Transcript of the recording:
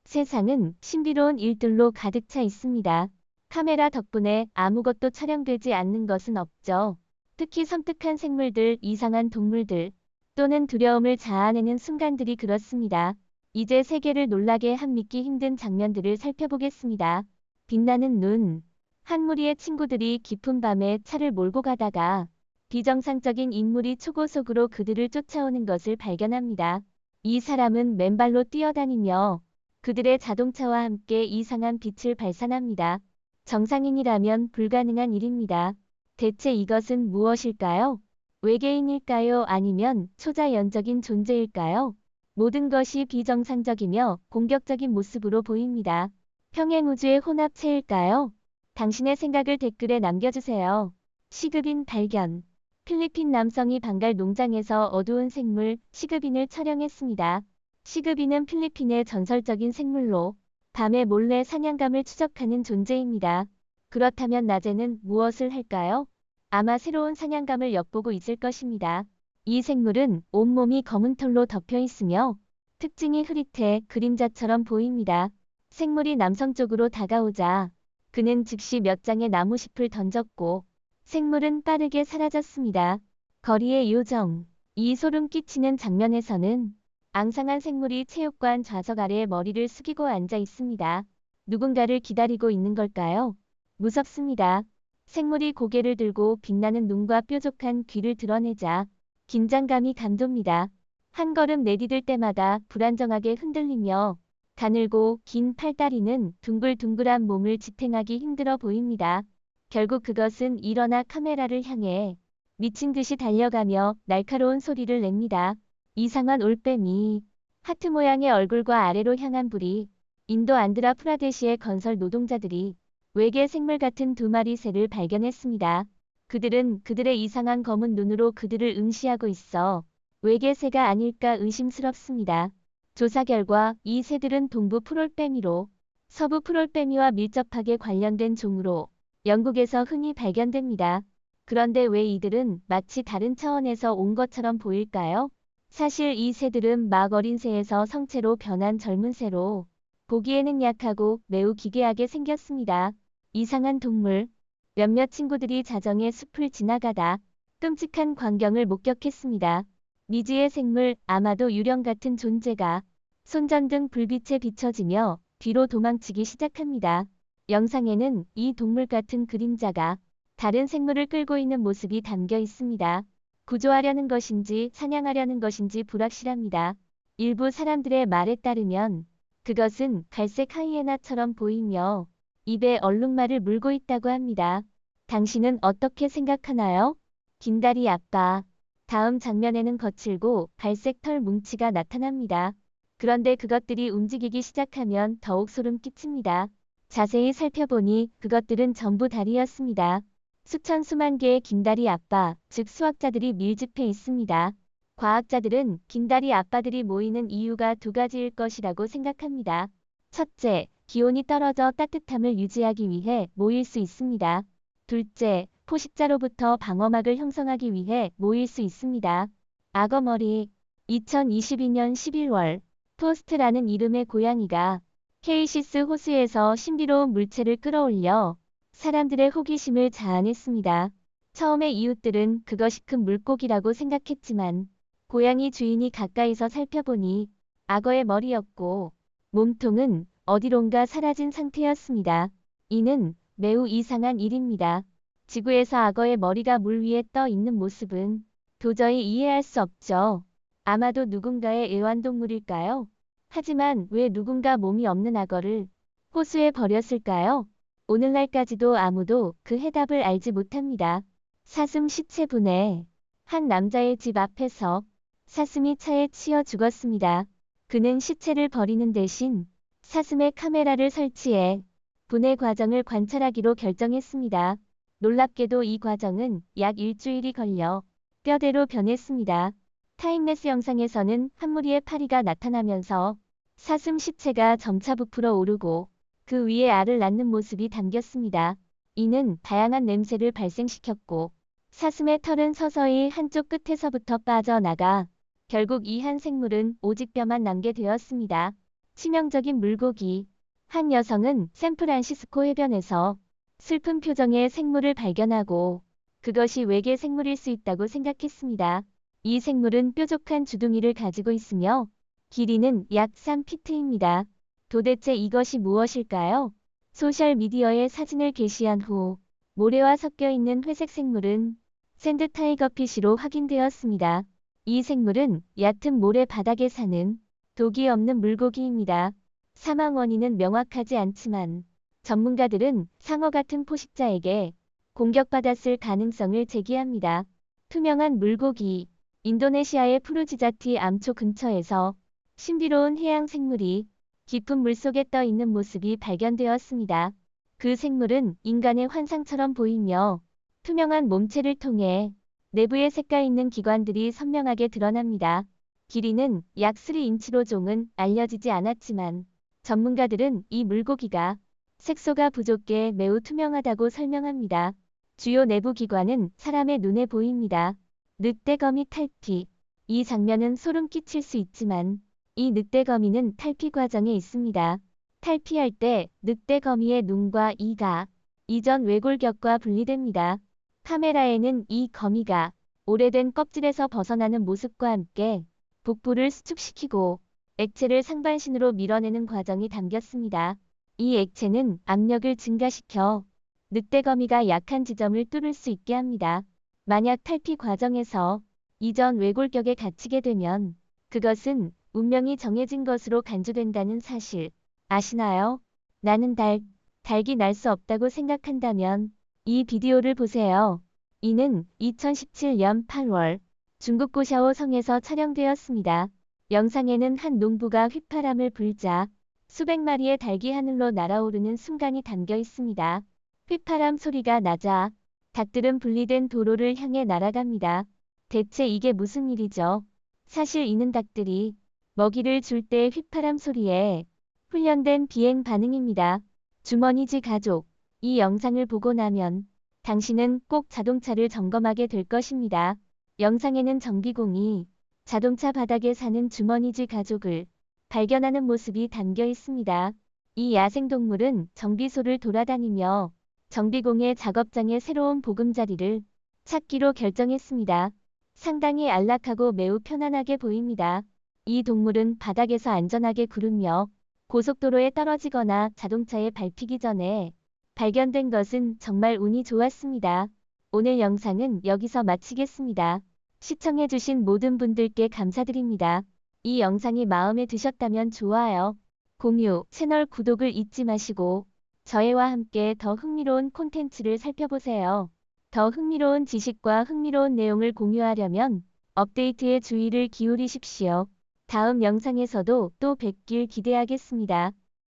세상은 신비로운 일들로 가득 차 있습니다. 카메라 덕분에 아무것도 촬영되지 않는 것은 없죠. 특히 섬뜩한 생물들, 이상한 동물들, 또는 두려움을 자아내는 순간들이 그렇습니다. 이제 세계를 놀라게 한 믿기 힘든 장면들을 살펴보겠습니다. 빛나는 눈. 한 무리의 친구들이 깊은 밤에 차를 몰고 가다가 비정상적인 인물이 초고속으로 그들을 쫓아오는 것을 발견합니다. 이 사람은 맨발로 뛰어다니며 그들의 자동차와 함께 이상한 빛을 발산합니다. 정상인이라면 불가능한 일입니다. 대체 이것은 무엇일까요? 외계인일까요? 아니면 초자연적인 존재일까요? 모든 것이 비정상적이며 공격적인 모습으로 보입니다. 평행우주의 혼합체일까요? 당신의 생각을 댓글에 남겨주세요. 시급인 발견. 필리핀 남성이 방갈 농장에서 어두운 생물 시급인을 촬영했습니다. 시급인은 필리핀의 전설적인 생물로 밤에 몰래 사냥감을 추적하는 존재입니다. 그렇다면 낮에는 무엇을 할까요? 아마 새로운 사냥감을 엿보고 있을 것입니다. 이 생물은 온몸이 검은 털로 덮여 있으며 특징이 흐릿해 그림자처럼 보입니다. 생물이 남성 쪽으로 다가오자 그는 즉시 몇 장의 나무잎을 던졌고 생물은 빠르게 사라졌습니다. 거리의 요정. 이 소름 끼치는 장면에서는 앙상한 생물이 체육관 좌석 아래에 머리를 숙이고 앉아 있습니다. 누군가를 기다리고 있는 걸까요? 무섭습니다. 생물이 고개를 들고 빛나는 눈과 뾰족한 귀를 드러내자 긴장감이 감돕니다. 한 걸음 내디딜 때마다 불안정하게 흔들리며 가늘고 긴 팔다리는 둥글둥글한 몸을 지탱하기 힘들어 보입니다. 결국 그것은 일어나 카메라를 향해 미친 듯이 달려가며 날카로운 소리를 냅니다. 이상한 올빼미. 하트 모양의 얼굴과 아래로 향한 불이. 인도 안드라프라데시의 건설 노동자들이 외계 생물 같은 두 마리 새를 발견했습니다. 그들은 그들의 이상한 검은 눈으로 그들을 응시하고 있어 외계 새가 아닐까 의심스럽습니다. 조사 결과 이 새들은 동부 풀올빼미로 서부 풀올빼미와 밀접하게 관련된 종으로 영국에서 흔히 발견됩니다. 그런데 왜 이들은 마치 다른 차원에서 온 것처럼 보일까요? 사실 이 새들은 막 어린 새에서 성체로 변한 젊은 새로 보기에는 약하고 매우 기괴하게 생겼습니다. 이상한 동물. 몇몇 친구들이 자정에 숲을 지나가다 끔찍한 광경을 목격했습니다. 미지의 생물, 아마도 유령 같은 존재가 손전등 불빛에 비춰지며 뒤로 도망치기 시작합니다. 영상에는 이 동물 같은 그림자가 다른 생물을 끌고 있는 모습이 담겨 있습니다. 구조하려는 것인지 사냥하려는 것인지 불확실합니다. 일부 사람들의 말에 따르면 그것은 갈색 하이에나처럼 보이며 입에 얼룩말을 물고 있다고 합니다. 당신은 어떻게 생각하나요? 긴다리 아빠. 다음 장면에는 거칠고 갈색 털 뭉치가 나타납니다. 그런데 그것들이 움직이기 시작하면 더욱 소름 끼칩니다. 자세히 살펴보니 그것들은 전부 다리였습니다. 수천 수만 개의 긴다리 아빠, 즉 수학자들이 밀집해 있습니다. 과학자들은 긴다리 아빠들이 모이는 이유가 두 가지일 것이라고 생각합니다. 첫째, 기온이 떨어져 따뜻함을 유지하기 위해 모일 수 있습니다. 둘째, 포식자로부터 방어막을 형성하기 위해 모일 수 있습니다. 악어머리. 2022년 11월 포스트라는 이름의 고양이가 케이시스 호수에서 신비로운 물체를 끌어올려 사람들의 호기심을 자아냈습니다. 처음에 이웃들은 그것이 큰 물고기라고 생각했지만 고양이 주인이 가까이서 살펴보니 악어의 머리였고 몸통은 어디론가 사라진 상태였습니다. 이는 매우 이상한 일입니다. 지구에서 악어의 머리가 물 위에 떠 있는 모습은 도저히 이해할 수 없죠. 아마도 누군가의 애완동물일까요? 하지만 왜 누군가 몸이 없는 악어를 호수에 버렸을까요? 오늘날까지도 아무도 그 해답을 알지 못합니다. 사슴 시체 분해. 한 남자의 집 앞에서 사슴이 차에 치여 죽었습니다. 그는 시체를 버리는 대신 사슴의 카메라를 설치해 분해 과정을 관찰하기로 결정했습니다. 놀랍게도 이 과정은 약 일주일이 걸려 뼈대로 변했습니다. 타임레스 영상에서는 한 무리의 파리가 나타나면서 사슴 시체가 점차 부풀어 오르고 그 위에 알을 낳는 모습이 담겼습니다. 이는 다양한 냄새를 발생시켰고 사슴의 털은 서서히 한쪽 끝에서부터 빠져나가 결국 이 한 생물은 오직 뼈만 남게 되었습니다. 치명적인 물고기. 한 여성은 샌프란시스코 해변에서 슬픈 표정의 생물을 발견하고 그것이 외계 생물일 수 있다고 생각했습니다. 이 생물은 뾰족한 주둥이를 가지고 있으며 길이는 약 3피트입니다. 도대체 이것이 무엇일까요? 소셜미디어에 사진을 게시한 후 모래와 섞여 있는 회색 생물은 샌드 타이거피쉬로 확인되었습니다. 이 생물은 얕은 모래 바닥에 사는 독이 없는 물고기입니다. 사망 원인은 명확하지 않지만 전문가들은 상어 같은 포식자에게 공격받았을 가능성을 제기합니다. 투명한 물고기. 인도네시아의 푸르지자티 암초 근처에서 신비로운 해양 생물이 깊은 물속에 떠 있는 모습이 발견되었습니다. 그 생물은 인간의 환상처럼 보이며 투명한 몸체를 통해 내부에 새까 있는 기관들이 선명하게 드러납니다. 길이는 약 3인치로 종은 알려지지 않았지만 전문가들은 이 물고기가 색소가 부족해 매우 투명하다고 설명합니다. 주요 내부 기관은 사람의 눈에 보입니다. 늑대거미 탈피. 이 장면은 소름 끼칠 수 있지만 이 늑대거미는 탈피 과정에 있습니다. 탈피할 때 늑대거미의 눈과 이가 이전 외골격과 분리됩니다. 카메라에는 이 거미가 오래된 껍질에서 벗어나는 모습과 함께 복부를 수축시키고 액체를 상반신으로 밀어내는 과정이 담겼습니다. 이 액체는 압력을 증가시켜 늑대거미가 약한 지점을 뚫을 수 있게 합니다. 만약 탈피 과정에서 이전 외골격에 갇히게 되면 그것은 운명이 정해진 것으로 간주된다는 사실 아시나요? 나는 닭이 날 수 없다고 생각한다면 이 비디오를 보세요. 이는 2017년 8월 중국 고샤오 성에서 촬영되었습니다. 영상에는 한 농부가 휘파람을 불자 수백 마리의 닭이 하늘로 날아오르는 순간이 담겨 있습니다. 휘파람 소리가 나자 닭들은 분리된 도로를 향해 날아갑니다. 대체 이게 무슨 일이죠? 사실 이는 닭들이 먹이를 줄 때 휘파람 소리에 훈련된 비행 반응입니다. 주머니지 가족. 이 영상을 보고 나면 당신은 꼭 자동차를 점검하게 될 것입니다. 영상에는 정비공이 자동차 바닥에 사는 주머니지 가족을 발견하는 모습이 담겨 있습니다. 이 야생동물은 정비소를 돌아다니며 정비공의 작업장에 새로운 보금자리를 찾기로 결정했습니다. 상당히 안락하고 매우 편안하게 보입니다. 이 동물은 바닥에서 안전하게 구르며 고속도로에 떨어지거나 자동차에 밟히기 전에 발견된 것은 정말 운이 좋았습니다. 오늘 영상은 여기서 마치겠습니다. 시청해주신 모든 분들께 감사드립니다. 이 영상이 마음에 드셨다면 좋아요, 공유, 채널 구독을 잊지 마시고 저희와 함께 더 흥미로운 콘텐츠를 살펴보세요. 더 흥미로운 지식과 흥미로운 내용을 공유하려면 업데이트에 주의를 기울이십시오. 다음 영상에서도 또 뵙길 기대하겠습니다.